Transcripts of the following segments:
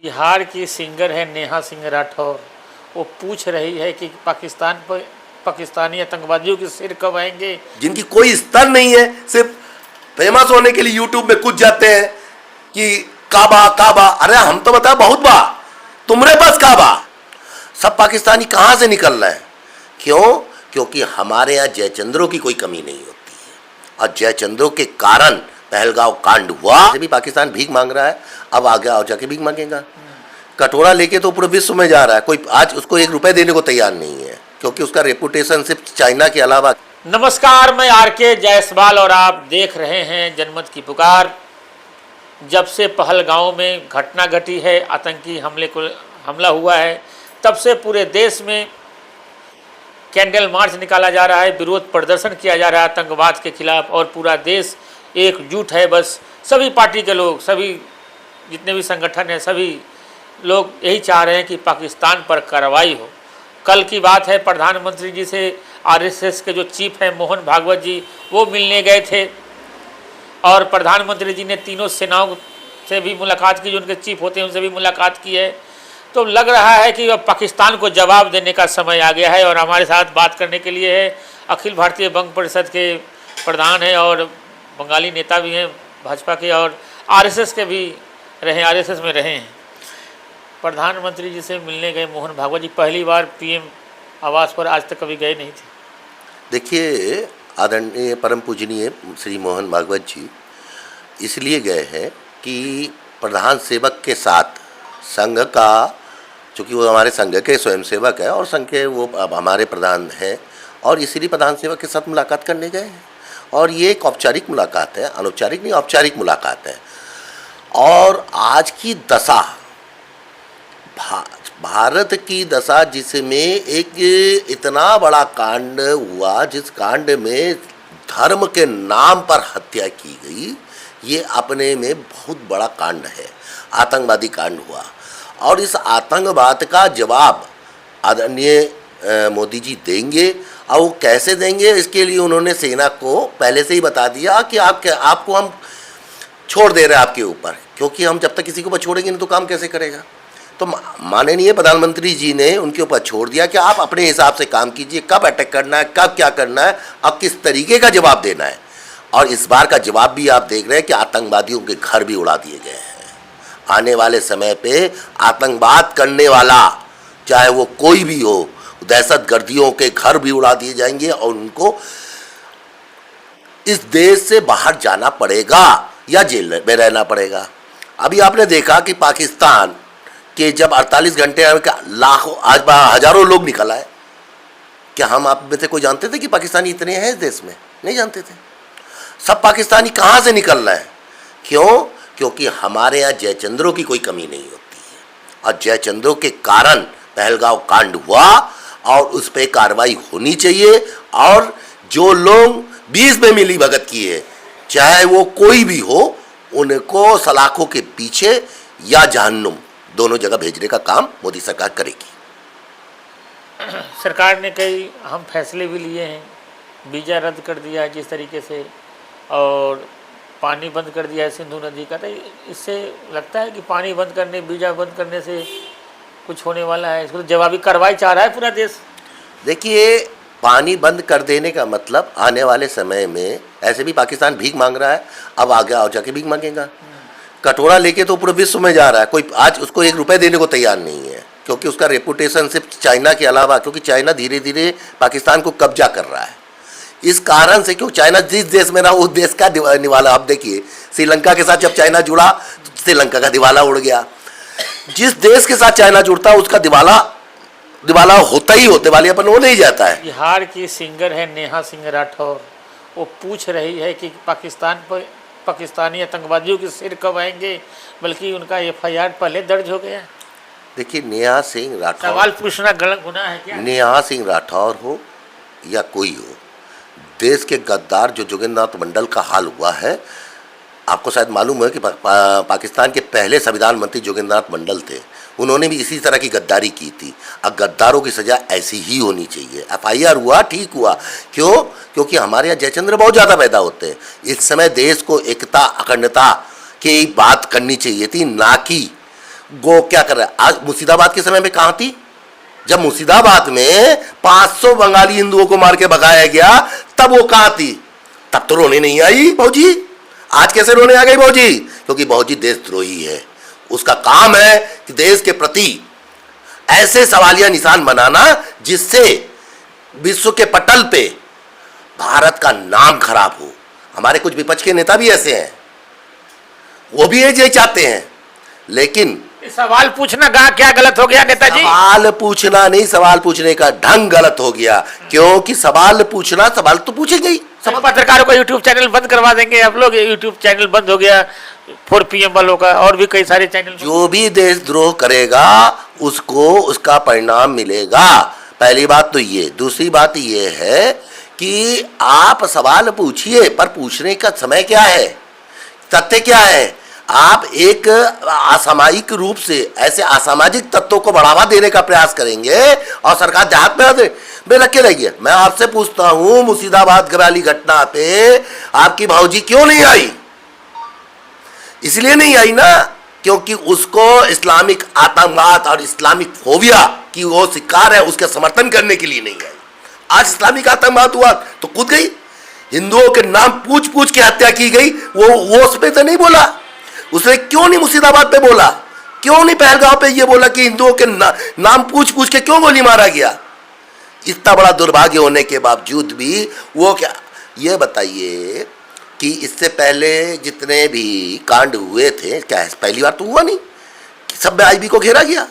बिहार की सिंगर है नेहा सिंह राठौर। वो पूछ रही है कि पाकिस्तान पर पाकिस्तानी आतंकवादियों के सिर कब आएंगे। जिनकी कोई स्तर नहीं है, सिर्फ फेमस होने के लिए यूट्यूब में कूद जाते हैं कि काबा काबा। अरे हम तो बता बहुत बा, तुम्हारे पास काबा। सब पाकिस्तानी कहां से निकल रहे हैं? क्यों? क्योंकि हमारे यहाँ जयचंद्रों की कोई कमी नहीं होती है, और जयचंद्रों के कारण पहलगांव कांड हुआ। भी पाकिस्तान भीख मांग रहा है, अब आगे आओ जाके भीख मांगेगा। कटोरा लेके तो पूरे विश्व में जा रहा है, कोई आज उसको 1 रुपए देने को तैयार नहीं है, क्योंकि उसका रेपुटेशन सिर्फ चाइना के अलावा। नमस्कार, मैं आर.के. जायसवाल और आप देख रहे हैं जनमत की पुकार। जब से पहलगांव में घटना घटी है, आतंकी हमला हुआ है, तब से पूरे देश में कैंडल मार्च निकाला जा रहा है, विरोध प्रदर्शन किया जा रहा है आतंकवाद के खिलाफ, और पूरा देश एकजुट है। बस सभी पार्टी के लोग, सभी जितने भी संगठन हैं, सभी लोग यही चाह रहे हैं कि पाकिस्तान पर कार्रवाई हो। कल की बात है, प्रधानमंत्री जी से आरएसएस के जो चीफ हैं मोहन भागवत जी, वो मिलने गए थे, और प्रधानमंत्री जी ने तीनों सेनाओं से भी मुलाकात की, जो उनके चीफ होते हैं उनसे भी मुलाकात की है। तो लग रहा है कि अब पाकिस्तान को जवाब देने का समय आ गया है। और हमारे साथ बात करने के लिए है अखिल भारतीय बंग परिषद के प्रधान हैं और बंगाली नेता भी हैं भाजपा के, और आरएसएस के भी आरएसएस में रहे हैं। प्रधानमंत्री जी से मिलने गए मोहन भागवत जी, पहली बार पीएम आवास पर, आज तक कभी गए नहीं थे। देखिए, आदरणीय परम पूजनीय श्री मोहन भागवत जी इसलिए गए हैं कि प्रधान सेवक के साथ संघ का, चूँकि वो हमारे संघ के स्वयंसेवक है और संघ के वो अब हमारे प्रधान हैं, और इसलिए प्रधान सेवक के साथ मुलाकात करने गए हैं। और ये एक औपचारिक मुलाकात है, अनौपचारिक नहीं, औपचारिक मुलाकात है। और आज की दशा, भारत की दशा, जिसमें एक इतना बड़ा कांड हुआ, जिस कांड में धर्म के नाम पर हत्या की गई, ये अपने में बहुत बड़ा कांड है। आतंकवादी कांड हुआ, और इस आतंकवाद का जवाब आदरणीय मोदी जी देंगे। और वो कैसे देंगे, इसके लिए उन्होंने सेना को पहले से ही बता दिया कि आपको हम छोड़ दे रहे हैं आपके ऊपर, क्योंकि हम जब तक किसी के ऊपर छोड़ेंगे नहीं तो काम कैसे करेगा। तो माननीय प्रधानमंत्री जी ने उनके ऊपर छोड़ दिया कि आप अपने हिसाब से काम कीजिए, कब अटैक करना है, कब क्या करना है, अब किस तरीके का जवाब देना है। और इस बार का जवाब भी आप देख रहे हैं कि आतंकवादियों के घर भी उड़ा दिए गए हैं। आने वाले समय पे आतंकवाद करने वाला, चाहे वो कोई भी हो, दहशतगर्दियों के घर भी उड़ा दिए जाएंगे, और उनको इस देश से बाहर जाना पड़ेगा या जेल में रहना पड़ेगा। अभी आपने देखा कि पाकिस्तान के जब 48 घंटे लाखों, आज हजारों लोग निकल आए। क्या हम आप में से कोई जानते थे कि पाकिस्तानी इतने हैं इस देश में? नहीं जानते थे। सब पाकिस्तानी कहाँ से निकल रहे हैं? क्यों? क्योंकि हमारे यहाँ जयचंद्रों की कोई कमी नहीं होती है, और जयचंद्रों के कारण पहलगांव कांड हुआ, और उस पर कार्रवाई होनी चाहिए। और जो लोग 20 में मिली भगत किए, चाहे वो कोई भी हो, उनको सलाखों के पीछे या जहन्नुम, दोनों जगह भेजने का काम मोदी सरकार करेगी। सरकार ने कई अहम फैसले भी लिए हैं, वीज़ा रद्द कर दिया है जिस तरीके से, और पानी बंद कर दिया है सिंधु नदी का। तो इससे लगता है कि पानी बंद करने, वीज़ा बंद करने से कुछ होने वाला है? इसको जवाबी कार्रवाई चाह रहा है पूरा देश। देखिए, पानी बंद कर देने का मतलब आने वाले समय में, ऐसे भी पाकिस्तान भीख मांग रहा है, अब आगे आओ जाके भीख मांगेगा। कटोरा लेके तो पूरे विश्व में जा रहा है, कोई आज उसको 1 रुपए देने को तैयार नहीं है, क्योंकि उसका रेपुटेशन सिर्फ चाइना के अलावा, क्योंकि चाइना धीरे धीरे पाकिस्तान को कब्जा कर रहा है। इस कारण से, क्योंकि चाइना जिस देश में रहा उस देश का दिवाला, आप देखिए श्रीलंका के साथ जब चाइना जुड़ा तो श्रीलंका का दिवाला उड़ गया। जिस देश के साथ चाइना जुड़ता है उसका दिवाला होता ही होते वाले अपन वो नहीं जाता है। बिहार की सिंगर है नेहा सिंह राठौर। वो पूछ रही है कि पाकिस्तान पर पाकिस्तानी आतंकवादियों के सिर कब आएंगे, बल्कि उनका एफआईआर पहले दर्ज हो गया। देखिए, नेहा सिंह राठौर, सवाल पूछना गलत गुनाह है क्या? नेहा सिंह राठौर हो या कोई हो, देश के गद्दार जो जोगेंद्रनाथ मंडल का हाल हुआ है, आपको शायद मालूम है कि पाकिस्तान के पहले संविधान मंत्री जोगेंद्रनाथ मंडल थे। उन्होंने भी इसी तरह की गद्दारी की थी। अब गद्दारों की सज़ा ऐसी ही होनी चाहिए। एफआईआर हुआ, ठीक हुआ। क्यों? क्योंकि हमारे यहाँ जयचंद्र बहुत ज़्यादा पैदा होते हैं। इस समय देश को एकता, अखंडता की बात करनी चाहिए थी, ना कि गो क्या कर रहा है। आज मुर्शिदाबाद के समय में कहां थी? जब मुर्शिदाबाद में 500 बंगाली हिंदुओं को मार के भगाया गया, तब वो कहां थी? तब तो रोने नहीं आई भौजी। आज कैसे रोने आ गई भौजी? क्योंकि भौजी देशद्रोही है। उसका काम है कि देश के प्रति ऐसे सवालिया निशान बनाना जिससे विश्व के पटल पे भारत का नाम खराब हो। हमारे कुछ विपक्ष के नेता भी ऐसे हैं, वो भी ये चाहते हैं। लेकिन सवाल पूछना क्या गलत हो गया नेताजी? सवाल पूछना नहीं, सवाल पूछने का ढंग गलत हो गया। क्योंकि सवाल पूछना, सवाल तो पूछेंगे ही। सब पत्रकारों का यूट्यूब चैनल बंद करवा देंगे आप लोग। यूट्यूब चैनल बंद हो गया 4 PM वालों का, और भी कई सारे चैनल। जो भी देशद्रोह करेगा उसको उसका परिणाम मिलेगा। पहली बात तो ये। दूसरी बात ये है कि आप सवाल पूछिए, पर पूछने का समय क्या है, तथ्य क्या है। आप एक असामाजिक रूप से ऐसे असामाजिक तत्वों को बढ़ावा देने का प्रयास करेंगे और सरकार देहात में रखे रहिए। मैं आपसे पूछता हूं, मुर्शिदाबाद वाली घटना पे आपकी भौजी क्यों नहीं आई? इसलिए नहीं आई ना क्योंकि उसको इस्लामिक आतंकवाद और इस्लामिक फोबिया की वो शिकार है, उसके समर्थन करने के लिए नहीं आई। आज इस्लामिक आतंकवाद हुआ तो कूद गई। हिंदुओं के नाम पूछ पूछ के हत्या की गई, वो उस पे तो नहीं बोला। उसने क्यों नहीं मुर्शिदाबाद पे बोला? क्यों नहीं पहलगांव पे ये बोला कि हिंदुओं के नाम पूछ पूछ के क्यों गोली मारा गया? इतना बड़ा दुर्भाग्य होने के बावजूद भी वो क्या। ये बताइए कि इससे पहले जितने भी कांड हुए थे, क्या पहली बार तो हुआ नहीं? सब में IB को घेरा गया,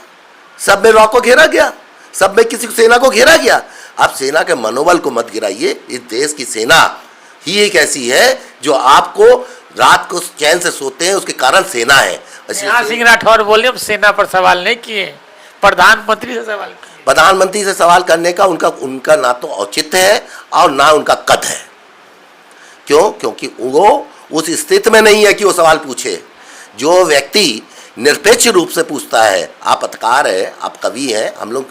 सब में रॉ को घेरा गया, सब में किसी सेना को घेरा गया। आप सेना के मनोबल को मत गिराइए। इस देश की सेना ही एक ऐसी है जो आपको रात को चैन से सोते हैं, उसके कारण सेना है। सिंह राठौर बोले हम सेना पर सवाल नहीं किए, प्रधानमंत्री से सवाल किए। प्रधानमंत्री से सवाल करने का उनका ना तो औचित्य है और ना उनका कद है। क्यों? क्योंकि वो उस स्थिति में नहीं है कि वो सवाल पूछे। जो व्यक्ति निरपेक्ष रूप से पूछता है, आप पत्रकार है, आप कवि हैं, हम लोग,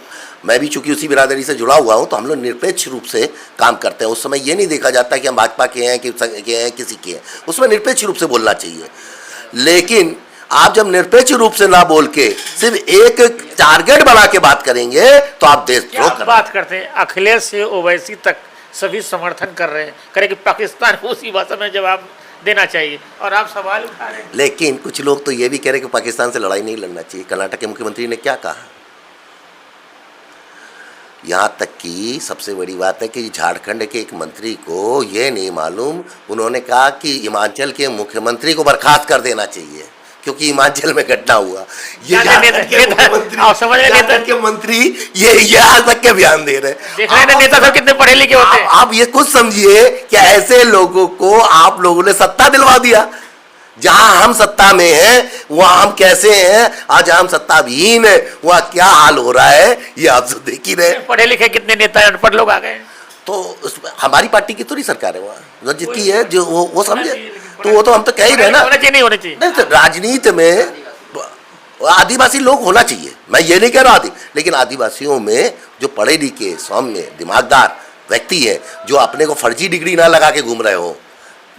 मैं भी चूंकि उसी बिरादरी से जुड़ा हुआ हूं, तो हम लोग निरपेक्ष रूप से काम करते हैं। उस समय ये नहीं देखा जाता कि हम भाजपा के हैं कि किसी के हैं, उसमें निरपेक्ष रूप से बोलना चाहिए। लेकिन आप जब निरपेक्ष रूप से ना बोल के सिर्फ एक टारगेट बना के बात करेंगे तो आप देशद्रोह कर बात करते हैं। अखिलेश से ओवैसी तक सभी समर्थन कर रहे हैं, करें कि पाकिस्तान को उसी भाषा में जवाब देना चाहिए, और आप सवाल उठा रहे हैं। लेकिन कुछ लोग तो ये भी कह रहे हैं कि पाकिस्तान से लड़ाई नहीं लड़ना चाहिए। कर्नाटक के मुख्यमंत्री ने क्या कहा? यहाँ तक कि सबसे बड़ी बात है कि झारखंड के एक मंत्री को ये नहीं मालूम, उन्होंने कहा कि हिमाचल के मुख्यमंत्री को बर्खास्त कर देना चाहिए क्योंकि हिमाचल में घटना हुआ। ये झारखंड के मंत्री ये आज तक के बयान दे रहे हैं। नेता सब कितने पढ़े लिखे होते हैं। आप ये कुछ समझिए कि ऐसे लोगों को आप लोगों ने सत्ता दिलवा दिया। जहां हम सत्ता में हैं वहां हम कैसे हैं, आज हम सत्ता विहीन है, वहां क्या हाल हो रहा है ये आप सब देख ही रहे। पढ़े लिखे कितने नेता अनपढ़ लोग आ गए। तो हमारी पार्टी की थोड़ी सरकार है वहाँ, जितनी है जो वो समझे, तो वो तो हम तो कह ही रहे ना। नहीं होने चाहिए। नहीं तो राजनीति में आदिवासी लोग होना चाहिए, मैं ये नहीं कह रहा लेकिन आदिवासियों में जो पढ़े लिखे सौम्य दिमागदार व्यक्ति है, जो अपने को फर्जी डिग्री ना लगा के घूम रहे हो,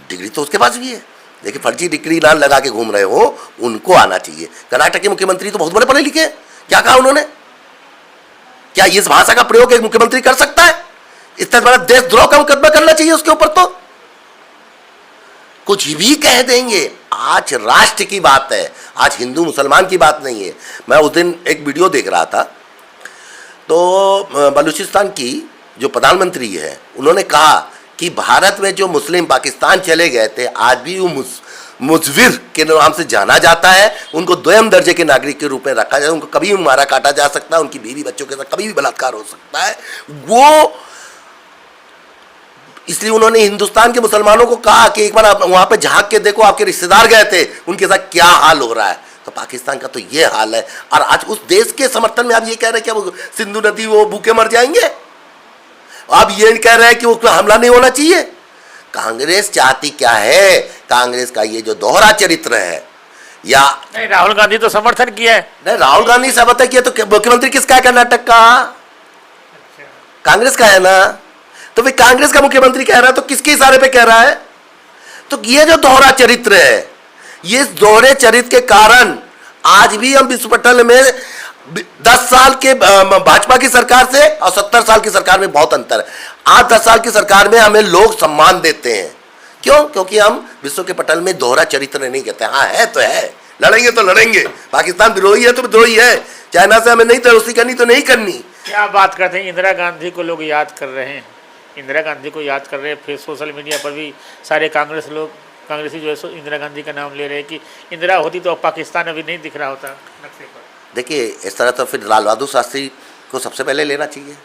डिग्री तो उसके पास भी है लेकिन फर्जी डिग्री ना लगा के घूम रहे हो, उनको आना चाहिए। कर्नाटक के मुख्यमंत्री तो बहुत बड़े पढ़े लिखे हैं, क्या कहा उन्होंने? क्या इस भाषा का प्रयोग एक मुख्यमंत्री कर सकता है? इतना बड़ा देशद्रोह का मुकदमा करना चाहिए उसके ऊपर, तो कुछ भी कह देंगे। आज राष्ट्र की बात है, आज हिंदू मुसलमान की बात नहीं है। मैं उस दिन एक वीडियो देख रहा था, तो बलूचिस्तान की जो प्रधानमंत्री है उन्होंने कहा कि भारत में जो मुस्लिम पाकिस्तान चले गए थे, आज भी वो मुजविर के नाम से जाना जाता है। उनको द्वयम दर्जे के नागरिक के रूप में रखा जाए, उनको कभी भी मारा काटा जा सकता है, उनकी बीवी बच्चों के साथ कभी भी बलात्कार हो सकता है। वो इसलिए उन्होंने हिंदुस्तान के मुसलमानों को कहा कि एक बार आप वहां पे झांक के देखो, आपके रिश्तेदार गए थे, उनके साथ क्या हाल हो रहा है। तो पाकिस्तान का तो ये हाल है, और आज उस देश के समर्थन में आप ये कह रहे हैं कि वो सिंधु नदी वो भूखे मर जाएंगे। आप ये कह रहे हैं कि वो हमला नहीं होना चाहिए। कांग्रेस चाहती क्या है? कांग्रेस का ये जो दोहरा चरित्र है, या नहीं, राहुल गांधी तो समर्थन किया है। नहीं, राहुल गांधी समर्थन किया, तो मुख्यमंत्री किसका है? कर्नाटक का कांग्रेस का है ना। तो भाई कांग्रेस का मुख्यमंत्री कह रहा है तो किसके इशारे पे कह रहा है? तो ये जो दोहरा चरित्र है, ये दोहरे चरित्र के कारण आज भी हम विश्व पटल में 10 साल के भाजपा की सरकार से और 70 साल की सरकार में बहुत अंतर है। आज 10 साल की सरकार में हमें लोग सम्मान देते हैं। क्यों? क्योंकि हम विश्व के पटल में दोहरा चरित्र नहीं कहते। हाँ है तो है, लड़ेंगे तो लड़ेंगे, पाकिस्तान विरोधी है तो विद्रोही है, चाइना से हमें नहीं दोस्ती करनी तो नहीं करनी। क्या बात करते हैं, इंदिरा गांधी को लोग याद कर रहे हैं, इंदिरा गांधी को याद कर रहे हैं। फिर सोशल मीडिया पर भी सारे कांग्रेसी जो है इंदिरा गांधी का नाम ले रहे हैं कि इंदिरा होती तो पाकिस्तान अभी नहीं दिख रहा होता नक्शे पर। देखिए इस तरह तो फिर लाल बहादुर शास्त्री को सबसे पहले लेना चाहिए,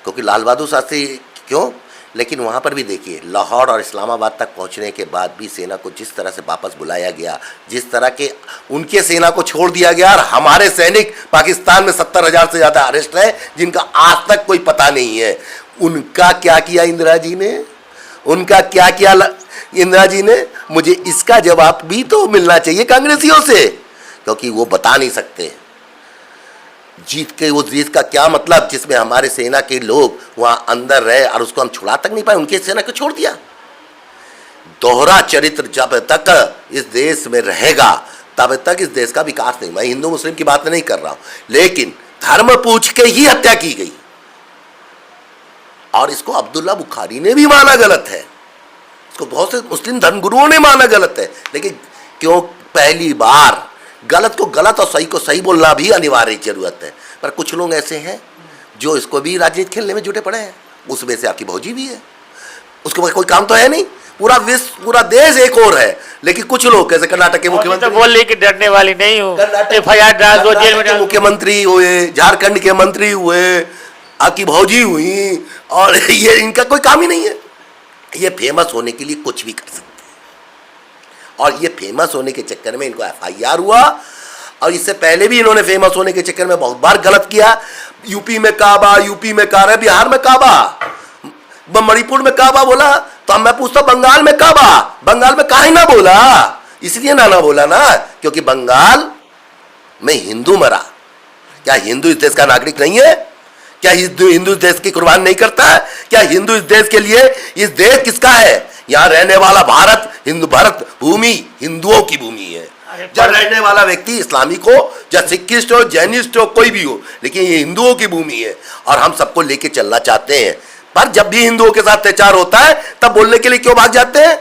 क्योंकि लाल बहादुर शास्त्री क्यों, लेकिन वहाँ पर भी देखिए लाहौर और इस्लामाबाद तक पहुँचने के बाद भी सेना को जिस तरह से वापस बुलाया गया, जिस तरह के उनके सेना को छोड़ दिया गया, और हमारे सैनिक पाकिस्तान में 70,000 से ज़्यादा अरेस्ट हैं जिनका आज तक कोई पता नहीं है। उनका क्या किया इंदिरा जी ने, उनका क्या किया इंदिरा जी ने, मुझे इसका जवाब भी तो मिलना चाहिए कांग्रेसियों से, क्योंकि वो बता नहीं सकते जीत का क्या मतलब, जिसमें हमारे सेना के लोग वहाँ अंदर रहे और उसको हम छुड़ा तक नहीं पाए, उनके सेना को छोड़ दिया। दोहरा चरित्र जब तक इस देश में रहेगा तब तक इस देश का विकास नहीं। मैं हिंदू मुस्लिम की बात नहीं कर रहा हूँ, लेकिन धर्म पूछ के ही हत्या की गई और इसको अब्दुल्ला बुखारी ने भी माना गलत है, इसको बहुत से मुस्लिम धर्मगुरुओं ने माना गलत है। लेकिन क्यों, पहली बार गलत को गलत और सही को सही बोलना भी अनिवार्य जरूरत है। पर कुछ लोग ऐसे हैं जो इसको भी राजनीति खेलने में जुटे पड़े हैं, उसमें से आपकी भौजी भी है, उसके बाद कोई काम तो है नहीं, पूरा विश्व पूरा देश एक और है। लेकिन कुछ लोग कैसे कर्नाटक के मुख्यमंत्री तो बोल रही कि डरने वाली नहीं हूँ, FIR डाल दो, जेल में डाल दो। मुख्यमंत्री हुए, झारखंड के मंत्री हुए, आपकी भौजी हुई, और ये इनका कोई काम ही नहीं है। ये फेमस होने के लिए कुछ भी कर सकते हैं, और ये फेमस होने के चक्कर में इनको FIR हुआ, और इससे पहले भी इन्होंने फेमस होने के चक्कर में बहुत बार गलत किया। यूपी में काबा, यूपी में काबा, बिहार में काबा, मणिपुर में काबा बोला, तो मैं पूछता बंगाल में काबा, बंगाल में काहे ना बोला? इसलिए ना बोला ना क्योंकि बंगाल में हिंदू मरा। क्या हिंदू इस देश का नागरिक नहीं है? क्या हिंदू इस देश की कुर्बान नहीं करता है? क्या हिंदू इस देश के लिए, इस देश किसका है? यहाँ रहने वाला भारत, भारत भूमि हिंदुओं की भूमि है। जब रहने वाला व्यक्ति इस्लामिक हो, या सिखिस्ट हो, जैनिस्ट हो, कोई भी हो, लेकिन ये हिंदुओं की भूमि है और हम सबको लेके चलना चाहते हैं। पर जब भी हिंदुओं के साथ अत्याचार होता है तब बोलने के लिए क्यों भाग जाते हैं?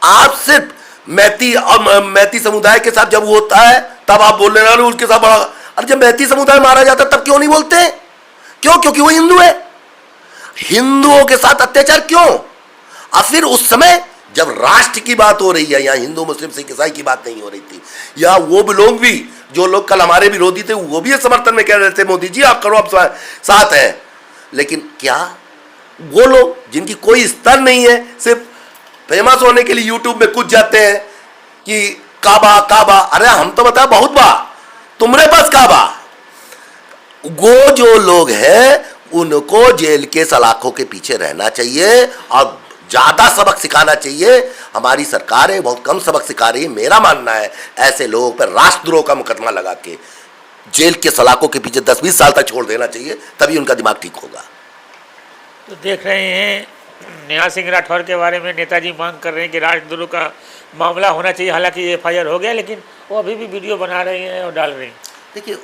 आप सिर्फ मैती समुदाय के साथ जब वो होता है तब आप बोलने वाले उसके साथ बड़ा, और जब मैती समुदाय मारा जाता है तब क्यों नहीं बोलते? क्यों? क्योंकि वो हिंदू है। हिंदुओं के साथ अत्याचार क्यों? और फिर उस समय जब राष्ट्र की बात हो रही है, यहाँ हिंदू मुस्लिम सिख ईसाई की बात नहीं हो रही थी, या वो भी लोग भी जो लोग कल हमारे विरोधी थे वो भी समर्थन में कह रहे थे मोदी जी आप करो, आप साथ हैं। लेकिन क्या वो लोग जिनकी कोई स्तर नहीं है, सिर्फ फेमस होने के लिए यूट्यूब में कूद जाते हैं कि काबा काबा, अरे हम तो बताया बहुत बार तुम्हारे पास काबा। वो जो लोग हैं उनको जेल के सलाखों के पीछे रहना चाहिए और ज़्यादा सबक सिखाना चाहिए। हमारी सरकार है बहुत कम सबक सिखा रही है। मेरा मानना है ऐसे लोगों पर राष्ट्रद्रोह का मुकदमा लगा के जेल के सलाखों के पीछे 10-20 साल तक छोड़ देना चाहिए, तभी उनका दिमाग ठीक होगा। तो देख रहे हैं नेहा सिंह राठौर के बारे में नेताजी मांग कर रहे हैं कि राष्ट्रद्रोह का मामला होना चाहिए। हालांकि FIR हो गया, लेकिन वो अभी भी वीडियो बना रहे हैं और डाल रहे हैं। देखिए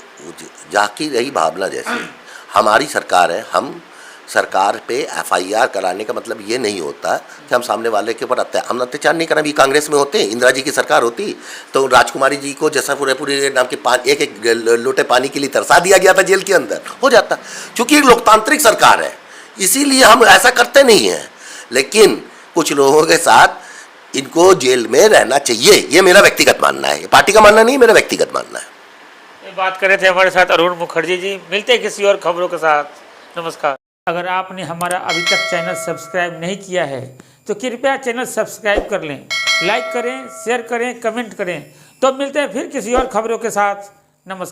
जाकी रही भावना जैसी हमारी सरकार है, हम सरकार पे FIR कराने का मतलब ये नहीं होता कि हम सामने वाले के ऊपर हम अत्याचार नहीं करें। अभी कांग्रेस में होते, इंदिरा जी की सरकार होती तो राजकुमारी जी को जैसा पूरे नाम के एक लोटे पानी के लिए तरसा दिया गया था जेल के अंदर, हो जाता। क्योंकि एक लोकतांत्रिक सरकार है इसीलिए हम ऐसा करते नहीं हैं। लेकिन कुछ लोगों के साथ इनको जेल में रहना चाहिए, ये मेरा व्यक्तिगत मानना है, पार्टी का मानना नहीं, मेरा व्यक्तिगत मानना है। बात कर रहे थे हमारे साथ अरुण मुखर्जी जी। मिलते हैं किसी और खबरों के साथ। नमस्कार। अगर आपने हमारा अभी तक चैनल सब्सक्राइब नहीं किया है तो कृपया चैनल सब्सक्राइब कर लें, लाइक करें, शेयर करें, कमेंट करें। तो मिलते हैं फिर किसी और खबरों के साथ। नमस्कार।